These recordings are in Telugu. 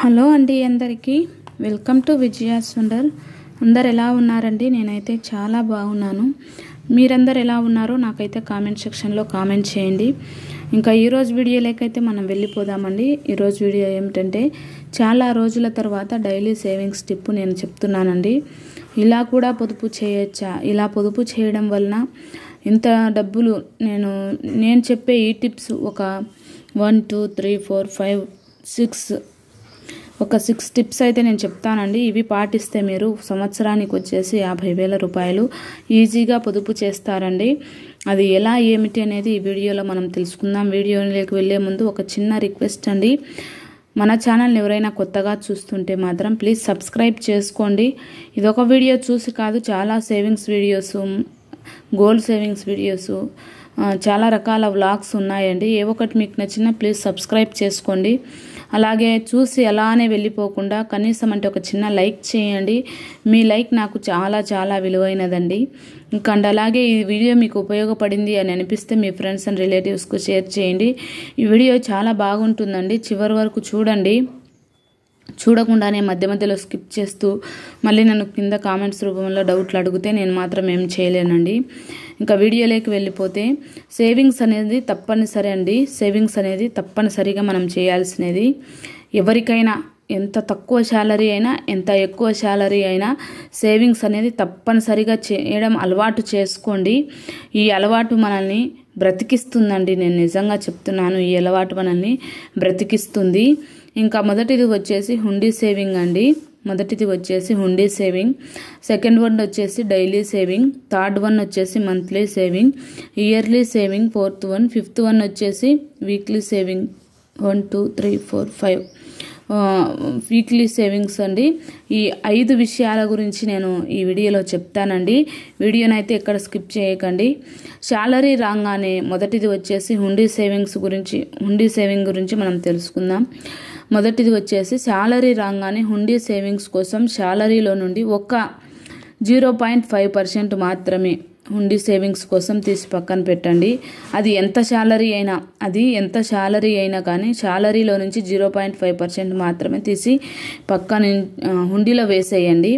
హలో అండి అందరికీ వెల్కమ్ టు విజయాస్ వండర్. అందరు ఎలా ఉన్నారండి? నేనైతే చాలా బాగున్నాను. మీరందరు ఎలా ఉన్నారో నాకైతే కామెంట్ సెక్షన్లో కామెంట్ చేయండి. ఇంకా ఈరోజు వీడియోలోకైతే మనం వెళ్ళిపోదామండి. ఈరోజు వీడియో ఏమిటంటే చాలా రోజుల తర్వాత డైలీ సేవింగ్స్ టిప్ నేను చెప్తున్నానండి. ఇలా కూడా పొదుపు చేయొచ్చా, ఇలా పొదుపు చేయడం వలన ఇంత డబ్బులు నేను చెప్పే ఈ టిప్స్ ఒక 1 2 3 4 5 6 ఒక 6 టిప్స్ అయితే నేను చెప్తానండి. ఇవి పాటిస్తే మీరు సంవత్సరానికి వచ్చేసి 50,000 రూపాయలు ఈజీగా పొదుపు చేస్తారండి. అది ఎలా ఏమిటి అనేది ఈ వీడియోలో మనం తెలుసుకుందాం. వీడియోలోకి వెళ్ళే ముందు ఒక చిన్న రిక్వెస్ట్ అండి, మన ఛానల్ని ఎవరైనా కొత్తగా చూస్తుంటే మాత్రం ప్లీజ్ సబ్స్క్రైబ్ చేసుకోండి. ఇదొక వీడియో చూసి కాదు, చాలా savings videos, gold savings videos, చాలా రకాల వ్లాగ్స్ ఉన్నాయండి. ఏ ఒకటి మీకు నచ్చినా ప్లీజ్ సబ్స్క్రైబ్ చేసుకోండి. అలాగే చూసి అలానే వెళ్ళిపోకుండా కనీసం అంటే ఒక చిన్న లైక్ చేయండి. మీ లైక్ నాకు చాలా చాలా విలువైనదండి. ఇంకా అలాగే ఈ వీడియో మీకు ఉపయోగపడింది అని అనిపిస్తే మీ ఫ్రెండ్స్ అండ్ రిలేటివ్స్కు షేర్ చేయండి. ఈ వీడియో చాలా బాగుంటుందండి, చివరి వరకు చూడండి. చూడకుండానే మధ్య మధ్యలో స్కిప్ చేస్తూ మళ్ళీ నన్ను కింద కామెంట్స్ రూపంలో డౌట్లు అడిగితే నేను మాత్రం ఏం చేయలేనండి. ఇంకా వీడియోలోకి వెళ్ళిపోతే సేవింగ్స్ అనేది తప్పనిసరి అండి. సేవింగ్స్ అనేది తప్పనిసరిగా మనం చేయాల్సినది. ఎవరికైనా ఎంత తక్కువ శాలరీ అయినా ఎంత ఎక్కువ శాలరీ అయినా సేవింగ్స్ అనేది తప్పనిసరిగా చేయడం అలవాటు చేసుకోండి. ఈ అలవాటు మనల్ని బ్రతికిస్తుందండి. నేను నిజంగా చెప్తున్నాను, ఈ అలవాటు మనల్ని బ్రతికిస్తుంది. ఇంకా మొదటిది వచ్చేసి హుండీ సేవింగ్ అండి. మొదటిది వచ్చేసి హుండీ సేవింగ్, సెకండ్ వన్ వచ్చేసి డైలీ సేవింగ్, థర్డ్ వన్ వచ్చేసి monthly saving, yearly saving fourth one, fifth one వచ్చేసి వీక్లీ సేవింగ్ 1 2 3 4 5 వీక్లీ సేవింగ్స్ అండి. ఈ 5 విషయాల గురించి నేను ఈ వీడియోలో చెప్తానండి. వీడియోనైతే ఎక్కడ స్కిప్ చేయకండి. శాలరీ రాగానే మొదటిది వచ్చేసి హుండీ సేవింగ్ గురించి మనం తెలుసుకుందాం. మొదటిది వచ్చేసి శాలరీ రాగానే హుండీ సేవింగ్స్ కోసం శాలరీలో నుండి ఒక 0.5% మాత్రమే హుండీ సేవింగ్స్ కోసం తీసి పక్కన పెట్టండి. అది ఎంత శాలరీ అయినా కానీ శాలరీలో నుంచి 0.5% మాత్రమే తీసి పక్కన హుండీలో వేసేయండి.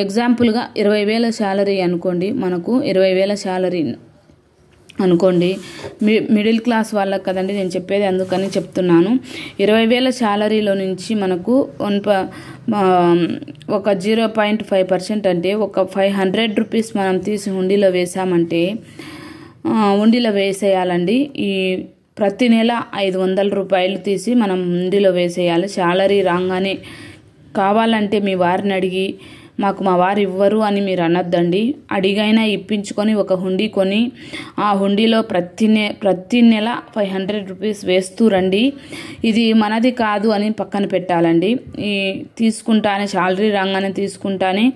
ఎగ్జాంపుల్గా 20,000 శాలరీ అనుకోండి. మనకు 20,000 శాలరీ అనుకోండి. మిడిల్ క్లాస్ వాళ్ళకి కదండి నేను చెప్పేది, అందుకని చెప్తున్నాను. 20,000 శాలరీలో నుంచి మనకు ఒక 0.5% అంటే ఒక 500 రూపీస్ మనం తీసి హుండీలో వేసామంటే హుండీలో వేసేయాలండి. ఈ ప్రతి నెల 500 రూపాయలు తీసి మనం హుండీలో వేసేయాలి. శాలరీ రాగానే కావాలంటే మీ వారిని అడిగి, మాకు మా వారు ఇవ్వరు అని మీరు అనొద్దండి. అడిగైనా ఇప్పించుకొని ఒక హుండీ కొని ఆ హుండీలో ప్రతి నెల 500 రూపీస్ వేస్తూ రండి. ఇది మనది కాదు అని పక్కన పెట్టాలండి. ఈ తీసుకుంటానే శాలరీ రాగానే తీసుకుంటానే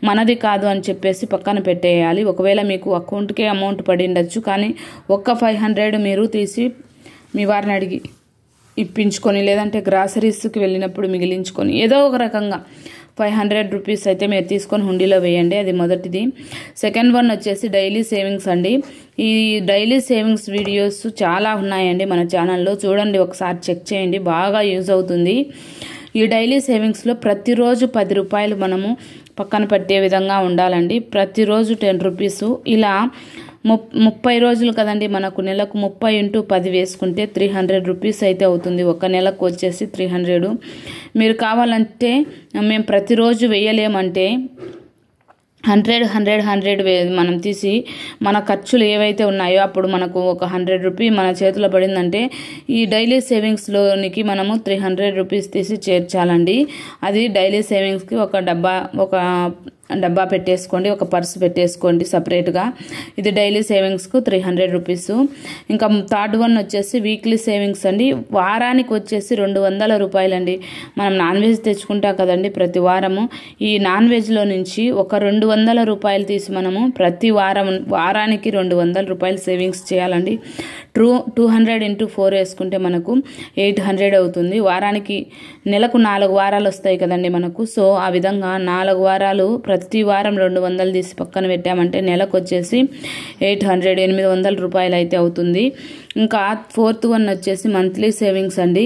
మనది కాదు అని చెప్పేసి పక్కన పెట్టేయాలి. ఒకవేళ మీకు అకౌంట్కే అమౌంట్ పడి ఉండొచ్చు, కానీ ఒక్క 500 మీరు తీసి మీ వారిని అడిగి ఇప్పించుకొని, లేదంటే గ్రాసరీస్కి వెళ్ళినప్పుడు మిగిలించుకొని ఏదో ఒక రకంగా 500 రూపీస్ అయితే మీరు తీసుకొని హుండీలో వేయండి. అది మొదటిది. సెకండ్ వన్ వచ్చేసి డైలీ సేవింగ్స్ అండి. ఈ డైలీ సేవింగ్స్ వీడియోస్ చాలా ఉన్నాయండి మన ఛానల్లో, చూడండి, ఒకసారి చెక్ చేయండి, బాగా యూజ్ అవుతుంది. ఈ డైలీ సేవింగ్స్లో ప్రతిరోజు 10 రూపాయలు మనము పక్కన పెట్టే విధంగా ఉండాలండి. ప్రతిరోజు 10 రూపీస్. ఇలా 30 రోజులు కదండి మనకు, నెలకు 30 × 10 వేసుకుంటే 300 రూపీస్ అయితే అవుతుంది. ఒక నెలకు వచ్చేసి 300. మీరు కావాలంటే మేము ప్రతిరోజు వేయలేమంటే 100 మనం తీసి మన ఖర్చులు ఏవైతే ఉన్నాయో అప్పుడు మనకు ఒక 100 రూపీ మన చేతిలో పడిందంటే ఈ డైలీ సేవింగ్స్లోనికి మనము 300 రూపీస్ తీసి చేర్చాలండి. అది డైలీ సేవింగ్స్కి ఒక డబ్బా పెట్టేసుకోండి, ఒక పర్స్ పెట్టేసుకోండి సపరేట్గా. ఇది డైలీ సేవింగ్స్కు 300 రూపీస్. ఇంకా థర్డ్ వన్ వచ్చేసి వీక్లీ సేవింగ్స్ అండి. వారానికి వచ్చేసి 200 రూపాయలండి. మనం నాన్ వెజ్ తెచ్చుకుంటాం కదండి ప్రతి వారము. ఈ నాన్ వెజ్లో నుంచి ఒక 200 రూపాయలు తీసి మనము ప్రతి వారానికి 200 రూపాయలు సేవింగ్స్ చేయాలండి. 200 × 4 వేసుకుంటే మనకు 800 అవుతుంది. వారానికి నెలకు 4 వారాలు వస్తాయి కదండి మనకు. సో ఆ విధంగా 4 వారాలు ప్రతి వారం 200 తీసి పక్కన పెట్టామంటే నెలకు వచ్చేసి 800 రూపాయలు అయితే అవుతుంది. ఇంకా 4th వన్ వచ్చేసి మంత్లీ సేవింగ్స్ అండి.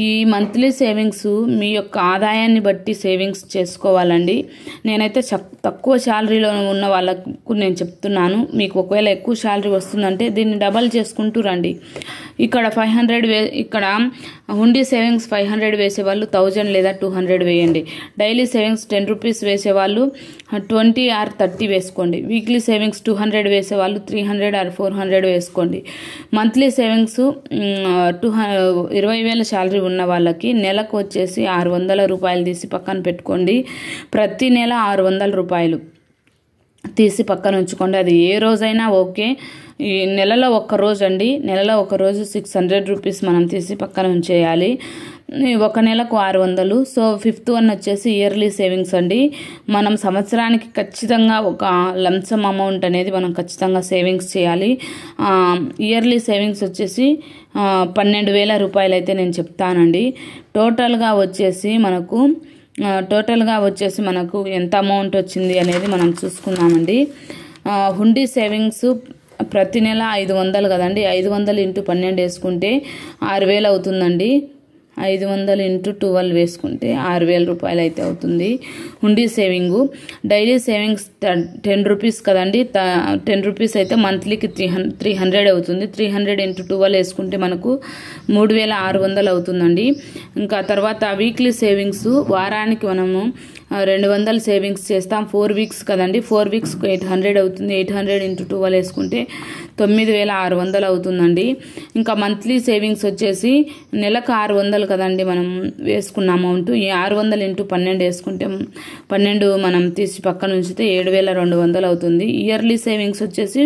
ఈ మంత్లీ సేవింగ్స్ మీ యొక్క ఆదాయాన్ని బట్టి సేవింగ్స్ చేసుకోవాలండి. నేనైతే తక్కువ శాలరీలో ఉన్న వాళ్ళకు నేను చెప్తున్నాను. మీకు ఒకవేళ ఎక్కువ శాలరీ వస్తుందంటే దీన్ని డబల్ చేసుకుంటూ రండి. ఇక్కడ 500 ఇక్కడ హుండీ సేవింగ్స్ 500 వేసేవాళ్ళు 1000 లేదా 200 వేయండి. డైలీ సేవింగ్స్ 10 రూపీస్ వేసేవాళ్ళు 20 or 30 వేసుకోండి. వీక్లీ సేవింగ్స్ 200 వేసేవాళ్ళు 300 or 400 వేసుకోండి. మంత్లీ సేవింగ్స్ 20,000 శాలరీ ఉన్న వాళ్ళకి నెలకు వచ్చేసి 600 రూపాయలు తీసి పక్కన పెట్టుకోండి. ప్రతి నెల 600 రూపాయలు తీసి పక్కన ఉంచుకోండి. అది ఏ రోజైనా ఓకే. ఈ నెలలో ఒక్క రోజు అండి, నెలలో ఒక రోజు 600 రూపీస్ మనం తీసి పక్కన ఉంచేయాలి. ఒక నెలకు 600. సో 5th వన్ వచ్చేసి ఇయర్లీ సేవింగ్స్ అండి. మనం సంవత్సరానికి ఖచ్చితంగా ఒక లంసమ్ అమౌంట్ అనేది మనం ఖచ్చితంగా సేవింగ్స్ చేయాలి. ఇయర్లీ సేవింగ్స్ వచ్చేసి 12,000 రూపాయలు అయితే నేను చెప్తానండి. టోటల్గా వచ్చేసి మనకు ఎంత అమౌంట్ వచ్చింది అనేది మనం చూసుకుందామండి. హుండీ సేవింగ్స్ ప్రతి నెల 500 కదండి. 500 × 12 వేసుకుంటే 6,000 అవుతుందండి. 500 × 12 వేసుకుంటే 6,000 రూపాయలు అయితే అవుతుంది హుండీ సేవింగు. డైలీ సేవింగ్స్ 10 రూపీస్ కదండి. 10 రూపీస్ అయితే మంత్లీకి 300 అవుతుంది. 300 × 12 వేసుకుంటే మనకు 3,600 అవుతుందండి. ఇంకా తర్వాత వీక్లీ సేవింగ్స్ వారానికి మనము 200 సేవింగ్స్ చేస్తాం. 4 వీక్స్ కదండి. 4 వీక్స్కి 800 అవుతుంది. 800 × 12 వేసుకుంటే 9,600 అవుతుందండి. ఇంకా మంత్లీ సేవింగ్స్ వచ్చేసి నెలకు 600 కదండి మనం వేసుకున్న అమౌంట్. ఈ 600 × 12 వేసుకుంటే 12 మనం తీసి పక్కన ఉంచితే 7,200 అవుతుంది. ఇయర్లీ సేవింగ్స్ వచ్చేసి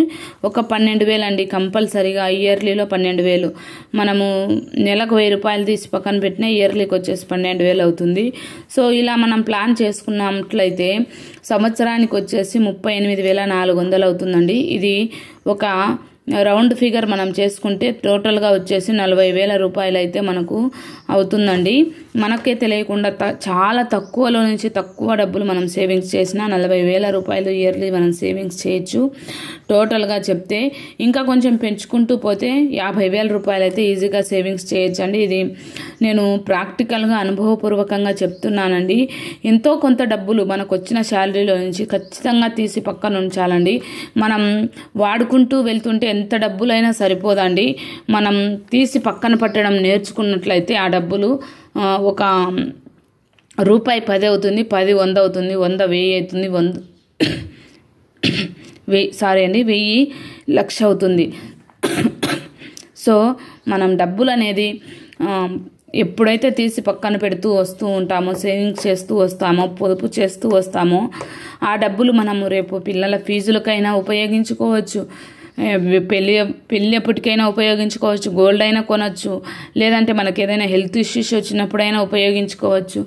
ఒక 12,000 అండి. కంపల్సరీగా ఇయర్లీలో 12,000 మనము నెలకు 1,000 రూపాయలు తీసి పక్కన పెట్టినా ఇయర్లీకి వచ్చేసి 12,000 అవుతుంది. సో ఇలా మనం ప్లాన్ చేసుకున్నట్లయితే సంవత్సరానికి వచ్చేసి 38,400 అవుతుందండి. ఇది ఒక రౌండ్ ఫిగర్ మనం చేసుకుంటే టోటల్గా వచ్చేసి 40,000 రూపాయలు అయితే మనకు అవుతుందండి. మనకే తెలియకుండా చాలా తక్కువలో నుంచి తక్కువ డబ్బులు మనం సేవింగ్స్ చేసినా 40,000 రూపాయలు ఇయర్లీ మనం సేవింగ్స్ చేయొచ్చు టోటల్గా చెప్తే. ఇంకా కొంచెం పెంచుకుంటూ పోతే 50,000 రూపాయలు అయితే ఈజీగా సేవింగ్స్ చేయొచ్చండి. ఇది నేను ప్రాక్టికల్గా అనుభవపూర్వకంగా చెప్తున్నానండి. ఎంతో కొంత డబ్బులు మనకు వచ్చిన శాలరీలో నుంచి ఖచ్చితంగా తీసి పక్కన ఉంచాలండి. మనం వాడుకుంటూ వెళ్తుంటే ఎంత డబ్బులైనా సరిపోదండి. మనం తీసి పక్కన పెట్టడం నేర్చుకున్నట్లయితే ఆ డబ్బులు ఒక రూపాయి 10 అవుతుంది, 10 100 అవుతుంది, 100 1000 అవుతుంది, 1000 లక్ష అవుతుంది. సో మనం డబ్బులు అనేది ఎప్పుడైతే తీసి పక్కన పెడుతూ వస్తూ ఉంటామో, సేవింగ్స్ చేస్తూ వస్తామో, పొదుపు చేస్తూ వస్తామో ఆ డబ్బులు మనము రేపు పిల్లల ఫీజులకైనా ఉపయోగించుకోవచ్చు, పెళ్ళి ఎప్పటికైనా ఉపయోగించుకోవచ్చు, గోల్డ్ అయినా కొనవచ్చు, లేదంటే మనకి ఏదైనా హెల్త్ ఇష్యూస్ వచ్చినప్పుడైనా ఉపయోగించుకోవచ్చు.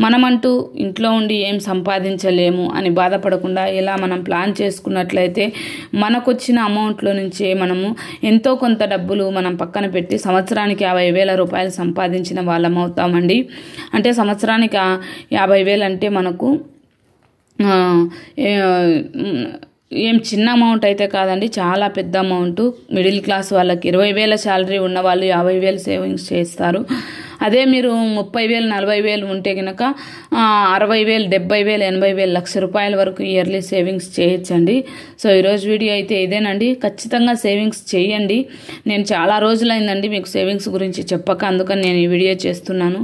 మనమంటూ ఇంట్లో ఉండి ఏం సంపాదించలేము అని బాధపడకుండా ఇలా మనం ప్లాన్ చేసుకున్నట్లయితే మనకు వచ్చిన అమౌంట్లో నుంచే మనము ఎంతో కొంత డబ్బులు మనం పక్కన పెట్టి సంవత్సరానికి 50,000 రూపాయలు సంపాదించిన వాళ్ళం అవుతామండి. అంటే సంవత్సరానికి 50,000 అంటే మనకు ఏం చిన్న అమౌంట్ అయితే కాదండి, చాలా పెద్ద అమౌంట్. మిడిల్ క్లాస్ వాళ్ళకి 20,000 శాలరీ ఉన్న వాళ్ళు 50,000 సేవింగ్స్ చేస్తారు. అదే మీరు 30,000 40,000 ఉంటే కనుక 60,000 70,000 80,000 లక్ష రూపాయల వరకు ఇయర్లీ సేవింగ్స్ చేయొచ్చండి. సో ఈరోజు వీడియో అయితే ఇదేనండి. ఖచ్చితంగా సేవింగ్స్ చేయండి. నేను చాలా రోజులైందండి మీకు సేవింగ్స్ గురించి చెప్పక, అందుకని నేను ఈ వీడియో చేస్తున్నాను.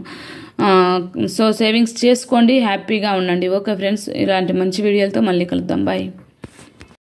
సో సేవింగ్స్ చేసుకోండి, హ్యాపీగా ఉండండి. ఓకే ఫ్రెండ్స్, ఇలాంటి మంచి వీడియోలతో మళ్ళీ కలుద్దాం. బాయ్.